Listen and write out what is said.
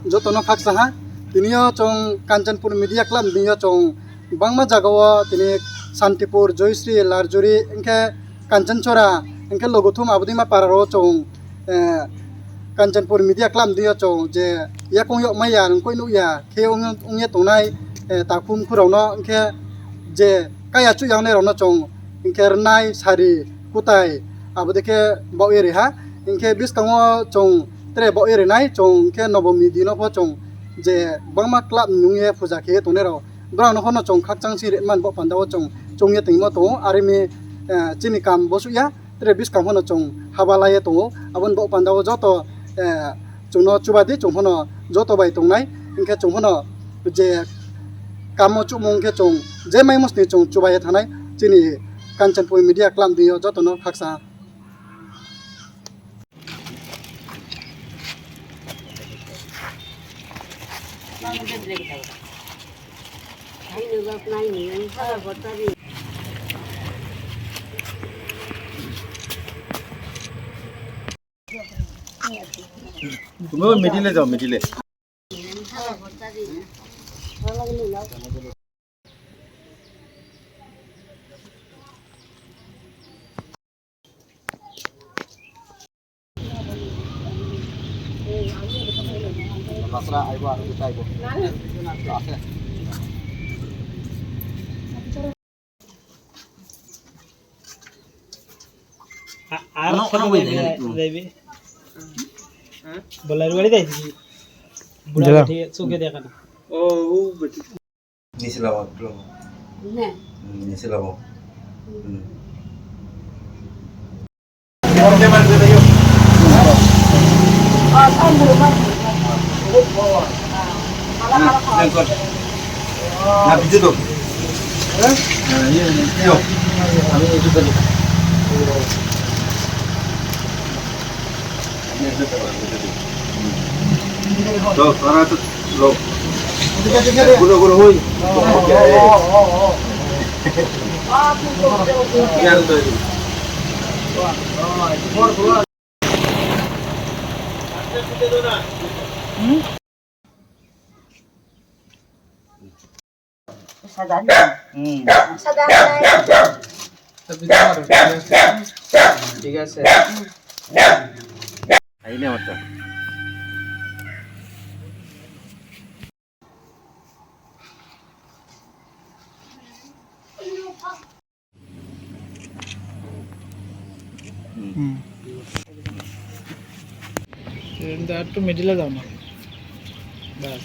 jotono khaksaha tinio chong Kanchanpur Media Club tinio chong bangma jagao tini Santipur Joyশ্রী Larjuri engke Kanchanchora engke logothum abudima pararo chong Kanchanpur Media Club tinio chong je yakong yok maya ngkoi nu ya ke ongye tongnai takum khurauno engke je kaya chu yang ne rono chong engke rnai sari kutai abudike baweri ha engke biskango chong tre baweri nai chong engke nobomi dino pho chong je bangma club nungye puja ke tonero brang no hono chong khakchang si man bo pandao chong chongye tingmo to arimi chini kam bosu ya tre biskam hono chong habalaye to abon bo pandao joto chungno chubadi chung hono joto bai tongnai engke chung hono je kamo chumong ke chong je mai mosni chong chubaye thanai chini Kanchanpur Media Club dio jotono khaksa তুমি মিডিলে যাও মিডিলে Pasra aibo আর দুটা aibo আছে আর কোন যাইবে বলার বাড়ি যাইছি বুড়া বেটি চোখে দেখা না ও বেটি নিছিলাম না নিছিলাম বড় দেবার দে দিও না ভিডিও তো হ্যাঁ ইয়ে আমি একটু বলি তো সারা তো লোক গুলো গুলো হই ইয়ার তো ঠিক আছে আইনে আমারটা একটু মিডিলে যাও না বাস